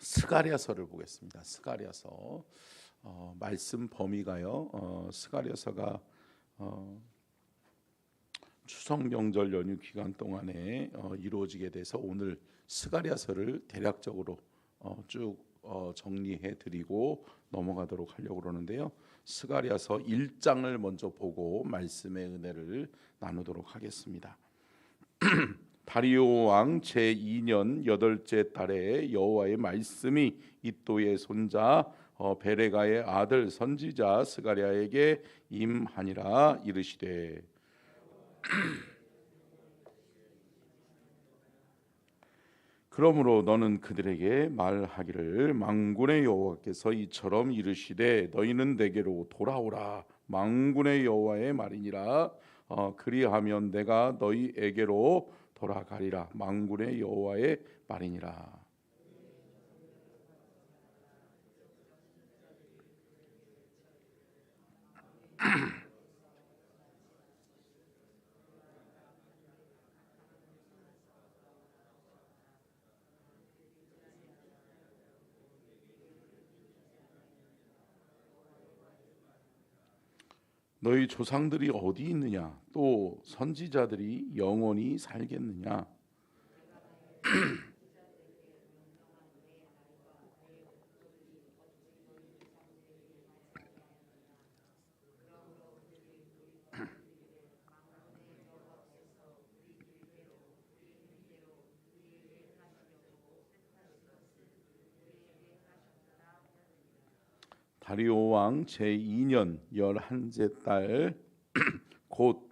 스가랴서를 보겠습니다. 스가랴서 말씀 범위가요. 스가랴서가 추석 명절 연휴 기간 동안에 이루어지게 돼서 오늘 스가랴서를 대략적으로 쭉 정리해 드리고 넘어가도록 하려고 그러는데요. 스가랴서 1장을 먼저 보고 말씀의 은혜를 나누도록 하겠습니다. 다리오 왕 제2년 8째 달에 여호와의 말씀이 이도의 손자 베레가의 아들 선지자 스가랴에게 임하니라. 이르시되 그러므로 너는 그들에게 말하기를 만군의 여호와께서 이처럼 이르시되 너희는 내게로 돌아오라. 만군의 여호와의 말이니라. 그리하면 내가 너희에게로 돌아가리라. 만군의 여호와의 말이니라. 너희 조상들이 어디 있느냐? 또 선지자들이 영원히 살겠느냐? 다리오 왕 제2년 11째 달 곧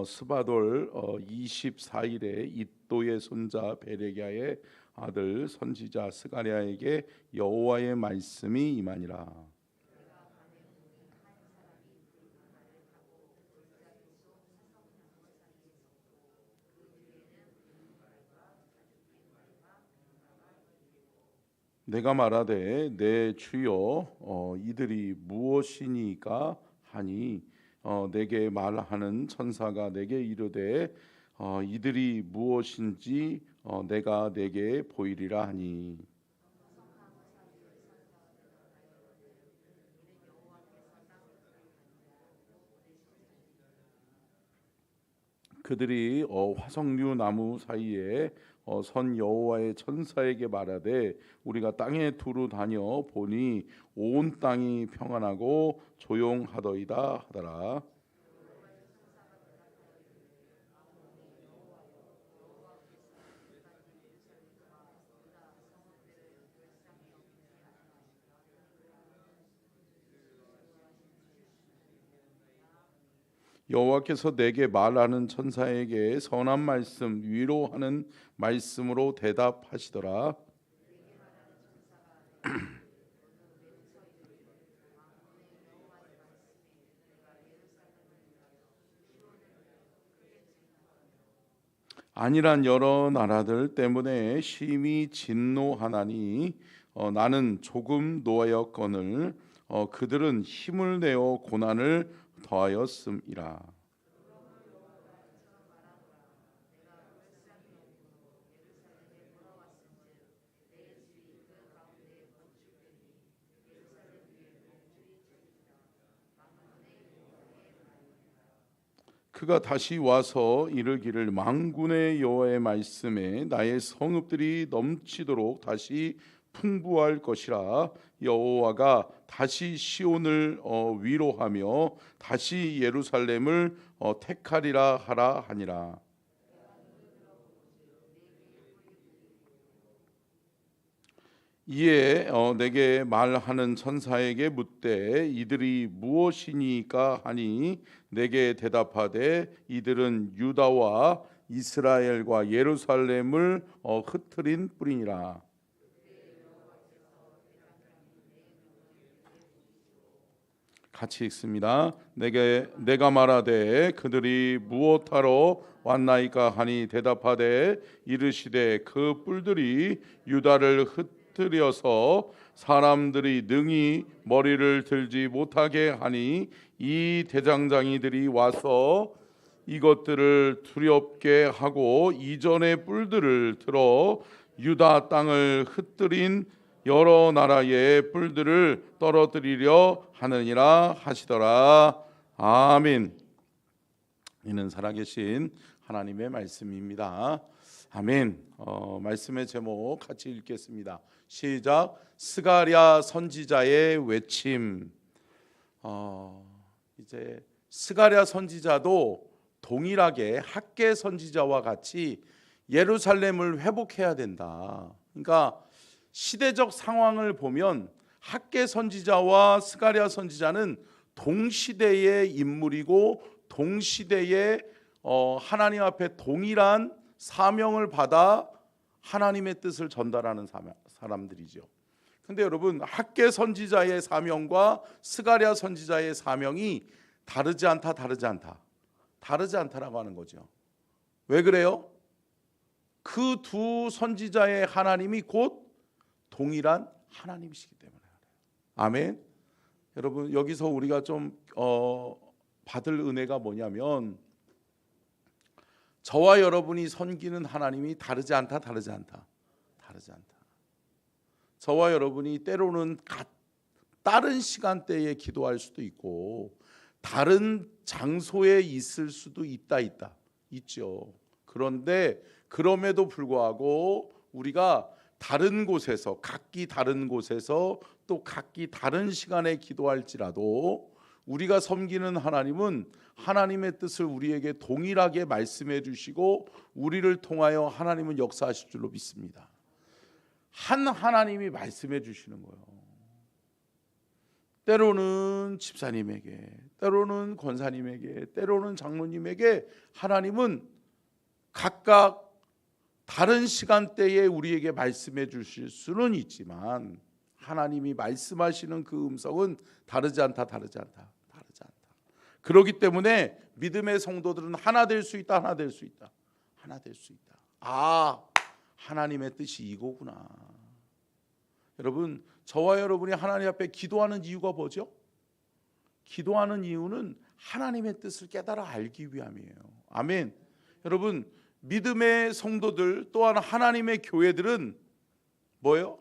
스바돌 24일에 이도의 손자 베레가의 아들 선지자 스가랴에게 여호와의 말씀이 임하니라. 내가 말하되 내 주여 이들이 무엇이니까 하니 내게 말하는 천사가 내게 이르되 이들이 무엇인지 내가 내게 보이리라 하니 그들이 화석류 나무 사이에 선 여호와의 천사에게 말하되 우리가 땅에 두루 다녀 보니 온 땅이 평안하고 조용하더이다 하더라. 여호와께서 내게 말하는 천사에게 선한 말씀 위로하는 말씀으로 대답하시더라. 아니란 여러 나라들 때문에 심히 진노하나니 나는 조금 노하였거늘 그들은 힘을 내어 고난을 더하였음이라. 그가 다시 와서 이르기를 만군의 여호와의 말씀에 나의 성읍들이 넘치도록 다시 풍부할 것이라. 여호와가 다시 시온을 위로하며 다시 예루살렘을 택하리라 하라 하니라. 이에 내게 말하는 천사에게 묻되 이들이 무엇이니까 하니 내게 대답하되 이들은 유다와 이스라엘과 예루살렘을 흩트린 뿌리니라. 같이 읽습니다. 내가 말하되 그들이 무엇하러 왔나이까 하니 대답하되 이르시되 그 뿔들이 유다를 흩뜨려서 사람들이 능히 머리를 들지 못하게 하니 이 대장장이들이 와서 이것들을 두렵게 하고 이전의 뿔들을 들어 유다 땅을 흩뜨린 여러 나라의 뿔들을 떨어뜨리려 하느니라 하시더라. 아멘. 이는 살아계신 하나님의 말씀입니다. 아멘. 말씀의 제목 같이 읽겠습니다. 시작. 스가랴 선지자의 외침. 이제 스가랴 선지자도 동일하게 학개 선지자와 같이 예루살렘을 회복해야 된다. 그러니까 시대적 상황을 보면 학개 선지자와 스가랴 선지자는 동시대의 인물이고 동시대에 하나님 앞에 동일한 사명을 받아 하나님의 뜻을 전달하는 사람들이죠. 근데 여러분, 학개 선지자의 사명과 스가랴 선지자의 사명이 다르지 않다라고 하는 거죠. 왜 그래요? 그 두 선지자의 하나님이 곧 동일한 하나님이시기 때문에 그래요. 아멘. 여러분, 여기서 우리가 좀 받을 은혜가 뭐냐면, 저와 여러분이 섬기는 하나님이 다르지 않다. 저와 여러분이 때로는 다른 시간대에 기도할 수도 있고 다른 장소에 있을 수도 있죠. 그런데 그럼에도 불구하고 우리가 각기 다른 곳에서 또 각기 다른 시간에 기도할지라도 우리가 섬기는 하나님은 하나님의 뜻을 우리에게 동일하게 말씀해 주시고 우리를 통하여 하나님은 역사하실 줄로 믿습니다. 한 하나님이 말씀해 주시는 거예요. 때로는 집사님에게, 때로는 권사님에게, 때로는 장로님에게 하나님은 각각 다른 시간대에 우리에게 말씀해 주실 수는 있지만 하나님이 말씀하시는 그 음성은 다르지 않다. 그렇기 때문에 믿음의 성도들은 하나 될 수 있다. 하나님의 뜻이 이거구나. 여러분, 저와 여러분이 하나님 앞에 기도하는 이유가 뭐죠? 기도하는 이유는 하나님의 뜻을 깨달아 알기 위함이에요. 아멘. 여러분, 믿음의 성도들 또한 하나님의 교회들은 뭐예요?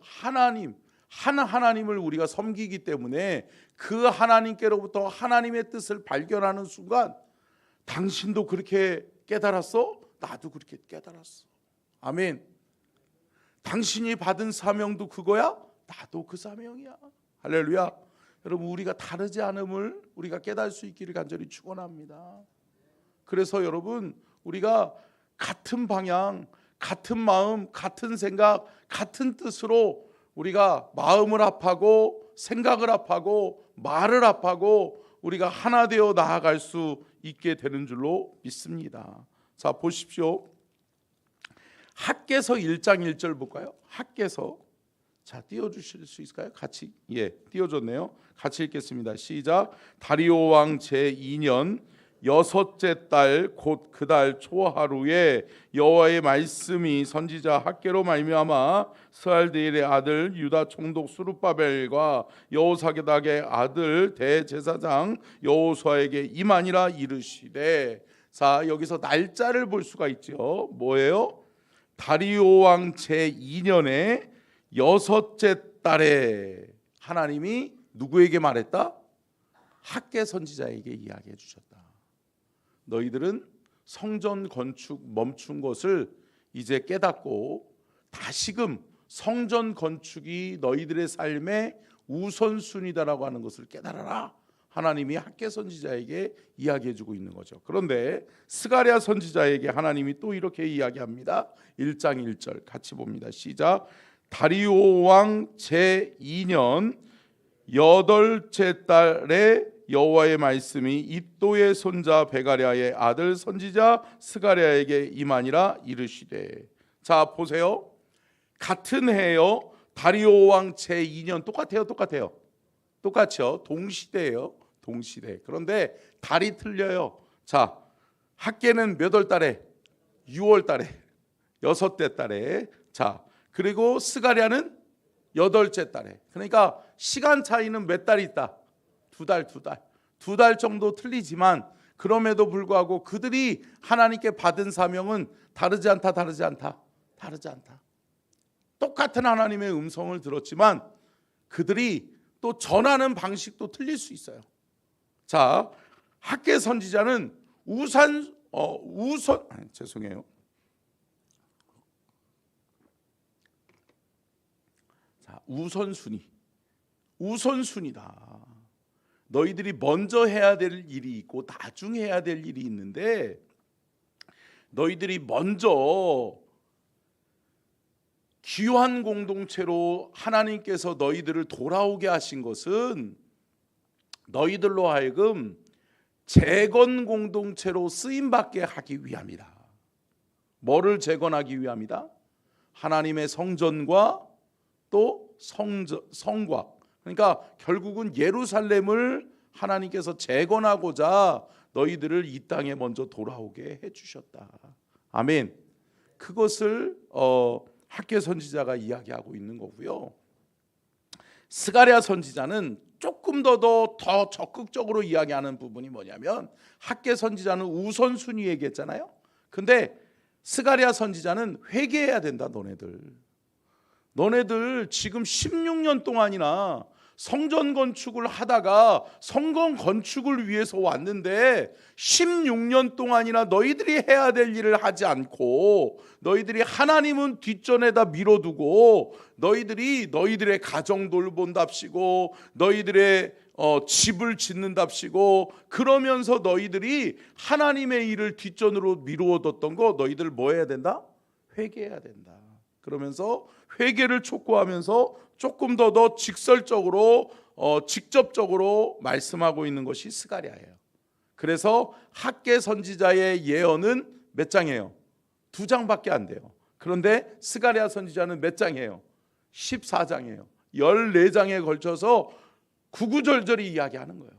하나님을 우리가 섬기기 때문에 그 하나님께로부터 하나님의 뜻을 발견하는 순간, 당신도 그렇게 깨달았어? 나도 그렇게 깨달았어. 아멘. 당신이 받은 사명도 그거야? 나도 그 사명이야. 할렐루야. 여러분, 우리가 다르지 않음을 우리가 깨달을 수 있기를 간절히 축원합니다. 그래서 여러분, 우리가 같은 방향, 같은 마음, 같은 생각, 같은 뜻으로 우리가 마음을 합하고 생각을 합하고 말을 합하고 우리가 하나 되어 나아갈 수 있게 되는 줄로 믿습니다. 자, 보십시오. 학개서 1장 1절 볼까요? 학개서. 자, 띄워주실 수 있을까요? 같이. 띄워줬네요. 같이 읽겠습니다. 시작. 다리오 왕 제2년 여섯째 달 곧 그 달 초하루에 여호와의 말씀이 선지자 학개로 말미암아 스알디엘의 아들 유다 총독 수룹바벨과 여호사게닥의 아들 대제사장 여호수아에게 임하니라 이르시되. 자, 여기서 날짜를 볼 수가 있죠. 뭐예요? 다리오 왕 제2년의 여섯째 달에 하나님이 누구에게 말했다? 학개 선지자에게 이야기해 주셨다. 너희들은 성전 건축 멈춘 것을 이제 깨닫고 다시금 성전 건축이 너희들의 삶의 우선순위다라고 하는 것을 깨달아라. 하나님이 학개 선지자에게 이야기해 주고 있는 거죠. 그런데 스가랴 선지자에게 하나님이 또 이렇게 이야기합니다. 1장 1절 같이 봅니다. 시작. 다리오 왕 제2년 8째 달에 여호와의 말씀이 iddo의 손자 베가랴의 아들 선지자 스가랴에게 임하니라 이르시되. 자, 보세요. 같은 해요. 다리오 왕 제2년 똑같죠. 동시대예요. 동시대. 그런데 달이 틀려요. 자, 학개는 몇 월 달에? 6월 달에, 여섯째 달에. 자, 그리고 스가랴는 8째 달에. 그러니까 시간 차이는 몇 달이 있다? 두 달 정도 틀리지만 그럼에도 불구하고 그들이 하나님께 받은 사명은 다르지 않다. 똑같은 하나님의 음성을 들었지만 그들이 또 전하는 방식도 틀릴 수 있어요. 자, 학계 선지자는 죄송해요. 자, 우선순위다. 너희들이 먼저 해야 될 일이 있고 나중 해야 될 일이 있는데, 너희들이 먼저 귀한 공동체로 하나님께서 너희들을 돌아오게 하신 것은 너희들로 하여금 재건 공동체로 쓰임받게 하기 위함이다. 뭐를 재건하기 위함이다? 하나님의 성전과 또 성과, 그러니까 결국은 예루살렘을 하나님께서 재건하고자 너희들을 이 땅에 먼저 돌아오게 해주셨다. 아멘. 그것을 학개 선지자가 이야기하고 있는 거고요. 스가랴 선지자는 조금 더 적극적으로 이야기하는 부분이 뭐냐면, 학개 선지자는 우선순위 얘기했잖아요. 근데 스가랴 선지자는 회개해야 된다. 너네들 지금 16년 동안이나 성전 건축을 하다가 성전 건축을 위해서 왔는데 16년 동안이나 너희들이 해야 될 일을 하지 않고 너희들이 하나님은 뒷전에다 밀어두고 너희들의 가정 돌본답시고 너희들의 집을 짓는답시고 그러면서 너희들이 하나님의 일을 뒷전으로 미루어뒀던 거 너희들 뭐 해야 된다? 회개해야 된다. 그러면서 회개를 촉구하면서 조금 더 직설적으로 직접적으로 말씀하고 있는 것이 스가랴예요. 그래서 학개 선지자의 예언은 몇 장이에요? 2장밖에 안 돼요. 그런데 스가랴 선지자는 몇 장이에요? 14장이에요. 14장에 걸쳐서 구구절절히 이야기하는 거예요.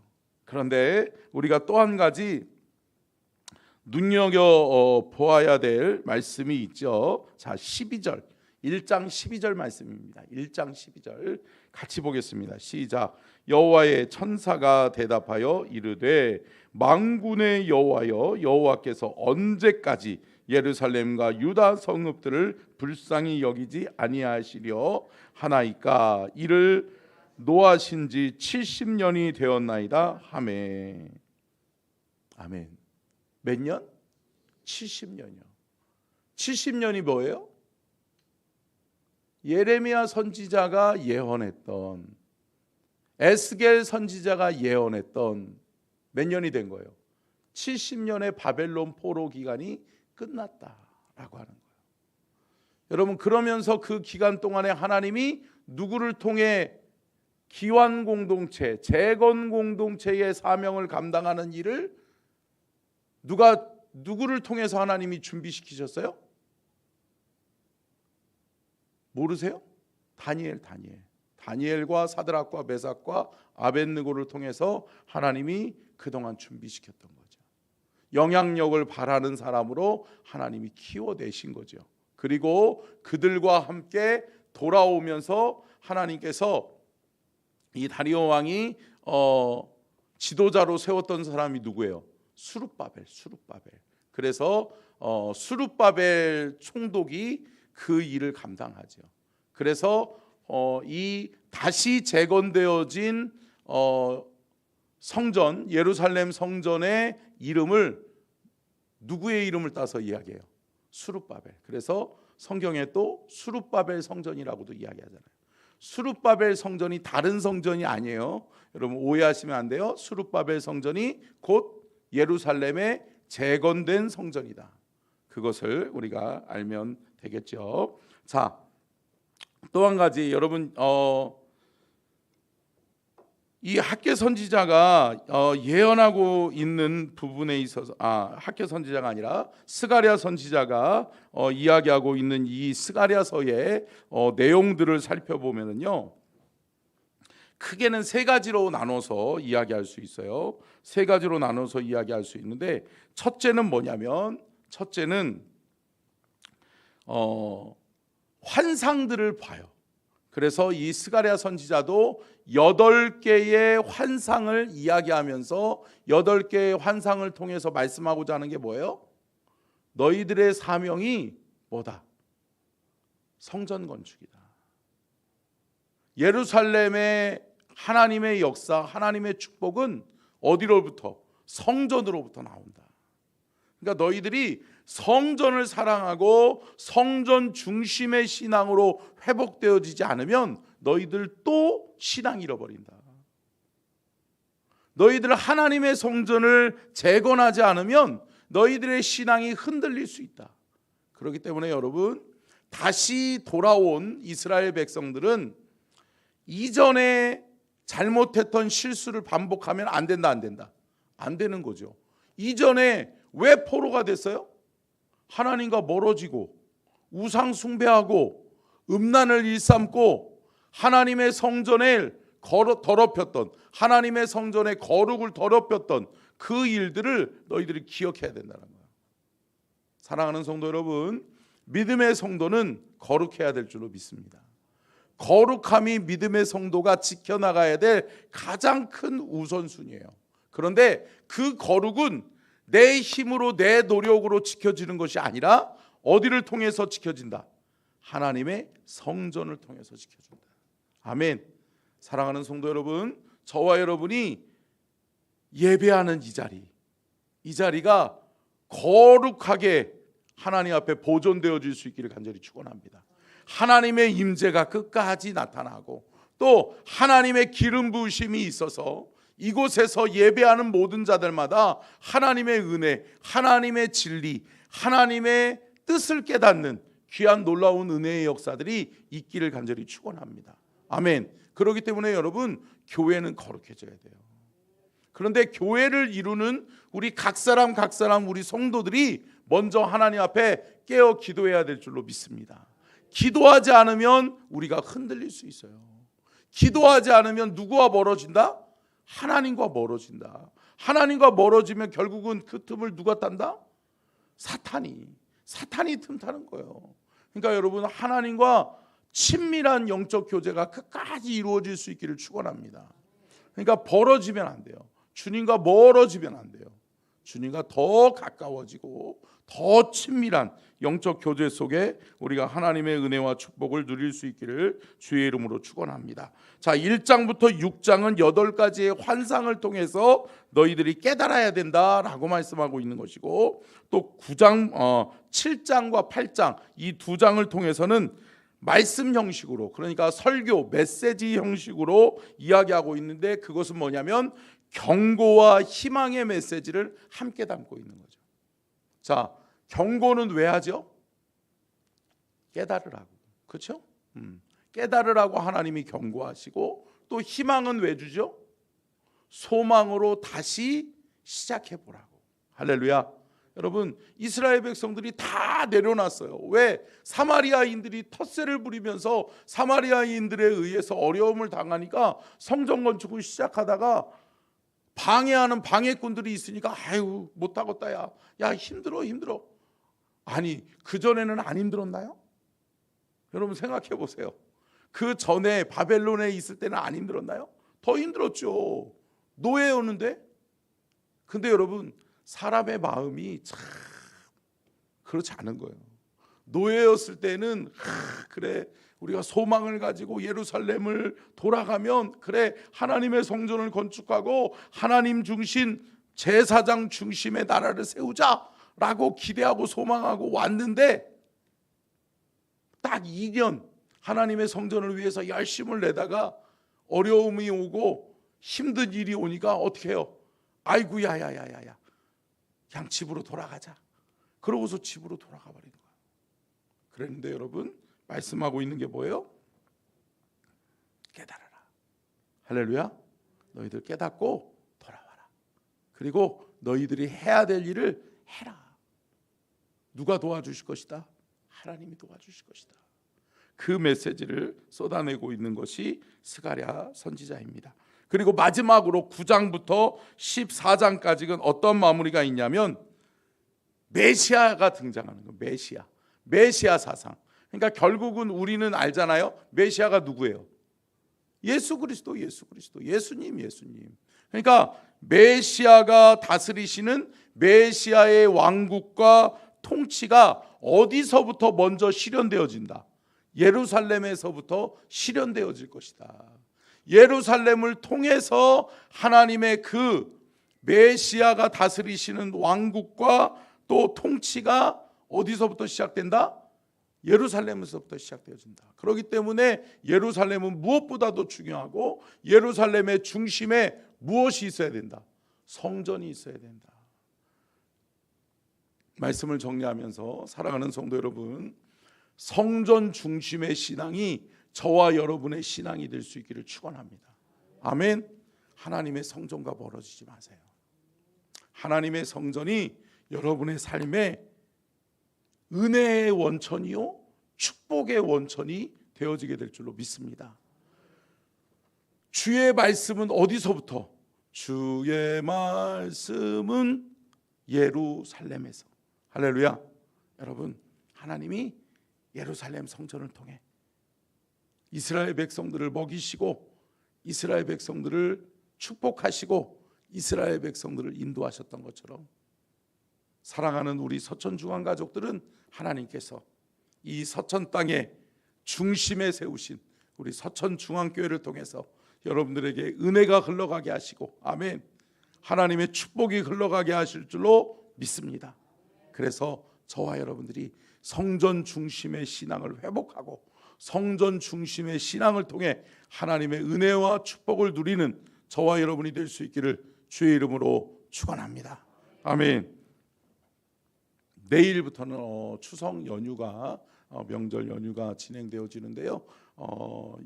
그런데 우리가 또 한 가지 눈여겨 보아야 될 말씀이 있죠. 자, 12절, 1장 12절 말씀입니다. 1장 12절 같이 보겠습니다. 시작. 여호와의 천사가 대답하여 이르되 만군의 여호와여, 여호와께서 언제까지 예루살렘과 유다 성읍들을 불쌍히 여기지 아니하시려 하나이까? 이를 노하신 지 70년이 되었나이다 하매. 아멘. 몇 년? 70년이요. 70년이 뭐예요? 예레미야 선지자가 예언했던, 에스겔 선지자가 예언했던 몇 년이 된 거예요? 70년의 바벨론 포로 기간이 끝났다라고 하는 거예요. 여러분, 그러면서 그 기간 동안에 하나님이 누구를 통해 기환 공동체, 재건 공동체의 사명을 감당하는 일을 누구를 통해서 하나님이 준비시키셨어요? 모르세요? 다니엘과 사드락과 메삭과 아벳느고를 통해서 하나님이 그동안 준비시켰던 거죠. 영향력을 발하는 사람으로 하나님이 키워내신 거죠. 그리고 그들과 함께 돌아오면서 하나님께서 이 다리오 왕이 지도자로 세웠던 사람이 누구예요? 수룹바벨. 그래서 수룹바벨 총독이 그 일을 감당하죠. 그래서 이 다시 재건되어진 성전, 예루살렘 성전의 이름을 누구의 이름을 따서 이야기해요? 수룹바벨. 그래서 성경에 또 수룹바벨 성전이라고도 이야기하잖아요. 수룹바벨 성전이 다른 성전이 아니에요. 여러분 오해하시면 안 돼요. 수룹바벨 성전이 곧 예루살렘의 재건된 성전이다. 그것을 우리가 알면 되겠죠. 자, 또 한 가지 여러분, 이 학개 선지자가 예언하고 있는 부분에 있어서 학개 선지자가 아니라 스가랴 선지자가 이야기하고 있는 이 스가랴서의 내용들을 살펴보면요, 크게는 세 가지로 나눠서 이야기할 수 있어요. 세 가지로 나눠서 이야기할 수 있는데, 첫째는 뭐냐면, 첫째는 환상들을 봐요. 그래서 이 스가랴 선지자도 8개의 환상을 이야기하면서 8개의 환상을 통해서 말씀하고자 하는 게 뭐예요? 너희들의 사명이 뭐다? 성전 건축이다. 예루살렘의 하나님의 역사, 하나님의 축복은 어디로부터? 성전으로부터 나온다. 그러니까 너희들이 성전을 사랑하고 성전 중심의 신앙으로 회복되어지지 않으면 너희들 또 신앙 잃어버린다. 너희들 하나님의 성전을 재건하지 않으면 너희들의 신앙이 흔들릴 수 있다. 그렇기 때문에 여러분, 다시 돌아온 이스라엘 백성들은 이전에 잘못했던 실수를 반복하면 안 된다, 안 된다. 안 되는 거죠. 이전에 왜 포로가 됐어요? 하나님과 멀어지고 우상 숭배하고 음란을 일삼고 하나님의 성전에 더럽혔던, 하나님의 성전의 거룩을 더럽혔던 그 일들을 너희들이 기억해야 된다는 거예요. 사랑하는 성도 여러분, 믿음의 성도는 거룩해야 될 줄로 믿습니다. 거룩함이 믿음의 성도가 지켜나가야 될 가장 큰 우선순위예요. 그런데 그 거룩은 내 힘으로, 내 노력으로 지켜지는 것이 아니라 어디를 통해서 지켜진다? 하나님의 성전을 통해서 지켜준다. 아멘. 사랑하는 성도 여러분, 저와 여러분이 예배하는 이 자리가 거룩하게 하나님 앞에 보존되어질 수 있기를 간절히 축원합니다. 하나님의 임재가 끝까지 나타나고 또 하나님의 기름 부으심이 있어서 이곳에서 예배하는 모든 자들마다 하나님의 은혜, 하나님의 진리, 하나님의 뜻을 깨닫는 귀한 놀라운 은혜의 역사들이 있기를 간절히 축원합니다. 아멘. 그렇기 때문에 여러분, 교회는 거룩해져야 돼요. 그런데 교회를 이루는 우리 각 사람 우리 성도들이 먼저 하나님 앞에 깨어 기도해야 될 줄로 믿습니다. 기도하지 않으면 우리가 흔들릴 수 있어요. 기도하지 않으면 누구와 멀어진다? 하나님과 멀어진다. 하나님과 멀어지면 결국은 그 틈을 누가 딴다? 사탄이 틈타는 거예요. 그러니까 여러분, 하나님과 친밀한 영적 교제가 끝까지 이루어질 수 있기를 축원합니다. 그러니까 벌어지면 안 돼요. 주님과 멀어지면 안 돼요. 주님과 더 가까워지고 더 친밀한 영적 교제 속에 우리가 하나님의 은혜와 축복을 누릴 수 있기를 주의 이름으로 축원합니다. 자, 1장부터 6장은 8가지의 환상을 통해서 너희들이 깨달아야 된다라고 말씀하고 있는 것이고, 또 7장과 8장 이 2장을 통해서는 말씀 형식으로, 그러니까 설교, 메시지 형식으로 이야기하고 있는데, 그것은 뭐냐면 경고와 희망의 메시지를 함께 담고 있는 거죠. 자, 경고는 왜 하죠? 깨달으라고. 그렇죠? 깨달으라고 하나님이 경고하시고, 또 희망은 왜 주죠? 소망으로 다시 시작해 보라고. 할렐루야. 여러분, 이스라엘 백성들이 다 내려놨어요. 왜? 사마리아인들이 텃세를 부리면서 사마리아인들에 의해서 어려움을 당하니까 성전 건축을 시작하다가 방해하는 방해꾼들이 있으니까 아유 못하겠다, 야 힘들어. 아니, 그전에는 안 힘들었나요? 여러분 생각해 보세요. 그 전에 바벨론에 있을 때는 안 힘들었나요? 더 힘들었죠. 노예였는데. 근데 여러분, 사람의 마음이 참 그렇지 않은 거예요. 노예였을 때는 그래, 우리가 소망을 가지고 예루살렘을 돌아가면 그래, 하나님의 성전을 건축하고 하나님 중심, 제사장 중심의 나라를 세우자라고 기대하고 소망하고 왔는데, 딱 2년 하나님의 성전을 위해서 열심을 내다가 어려움이 오고 힘든 일이 오니까 어떻게 해요? 아이고 야야야야야, 그냥 집으로 돌아가자. 그러고서 집으로 돌아가 버린 거예요. 그랬는데 여러분, 말씀하고 있는 게 뭐예요? 깨달아라. 할렐루야. 너희들 깨닫고 돌아와라. 그리고 너희들이 해야 될 일을 해라. 누가 도와주실 것이다? 하나님이 도와주실 것이다. 그 메시지를 쏟아내고 있는 것이 스가랴 선지자입니다. 그리고 마지막으로 9장부터 14장까지는 어떤 마무리가 있냐면 메시아가 등장하는 거예요. 메시아 사상. 그러니까 결국은 우리는 알잖아요. 메시아가 누구예요? 예수 그리스도, 예수님. 그러니까 메시아가 다스리시는 메시아의 왕국과 통치가 어디서부터 먼저 실현되어진다? 예루살렘에서부터 실현되어질 것이다. 예루살렘을 통해서 하나님의 그 메시아가 다스리시는 왕국과 또 통치가 어디서부터 시작된다? 예루살렘에서부터 시작되어진다. 그렇기 때문에 예루살렘은 무엇보다도 중요하고 예루살렘의 중심에 무엇이 있어야 된다? 성전이 있어야 된다. 말씀을 정리하면서 사랑하는 성도 여러분, 성전 중심의 신앙이 저와 여러분의 신앙이 될 수 있기를 축원합니다. 아멘. 하나님의 성전과 멀어지지 마세요. 하나님의 성전이 여러분의 삶에 은혜의 원천이요 축복의 원천이 되어지게 될 줄로 믿습니다. 주의 말씀은 어디서부터? 주의 말씀은 예루살렘에서. 할렐루야. 여러분, 하나님이 예루살렘 성전을 통해 이스라엘 백성들을 먹이시고 이스라엘 백성들을 축복하시고 이스라엘 백성들을 인도하셨던 것처럼 사랑하는 우리 서천 중앙 가족들은 하나님께서 이 서천 땅의 중심에 세우신 우리 서천 중앙교회를 통해서 여러분들에게 은혜가 흘러가게 하시고 아멘, 하나님의 축복이 흘러가게 하실 줄로 믿습니다. 그래서 저와 여러분들이 성전 중심의 신앙을 회복하고 성전 중심의 신앙을 통해 하나님의 은혜와 축복을 누리는 저와 여러분이 될 수 있기를 주의 이름으로 축원합니다. 아멘. 내일부터는 추석 연휴가 명절 연휴가 진행되어지는데요.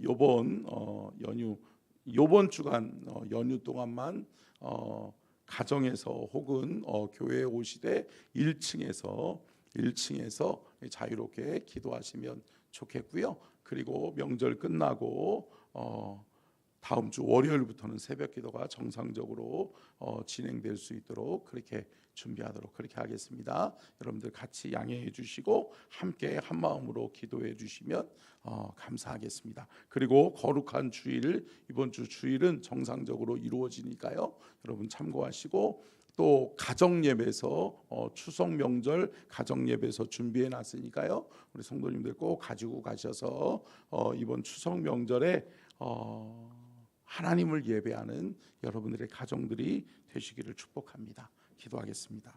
요번 주간 연휴 동안만 가정에서 혹은 교회에 오시되 1층에서 자유롭게 기도하시면 좋겠고요. 그리고 명절 끝나고 다음 주 월요일부터는 새벽 기도가 정상적으로 진행될 수 있도록 그렇게 준비하도록 그렇게 하겠습니다. 여러분들 같이 양해해 주시고 함께 한 마음으로 기도해 주시면 감사하겠습니다. 그리고 거룩한 주일, 이번 주 주일은 정상적으로 이루어지니까요. 여러분 참고하시고 또 가정 예배에서 추석 명절 가정 예배에서 준비해 놨으니까요. 우리 성도님들 꼭 가지고 가셔서 이번 추석 명절에 하나님을 예배하는 여러분들의 가정들이 되시기를 축복합니다. 기도하겠습니다.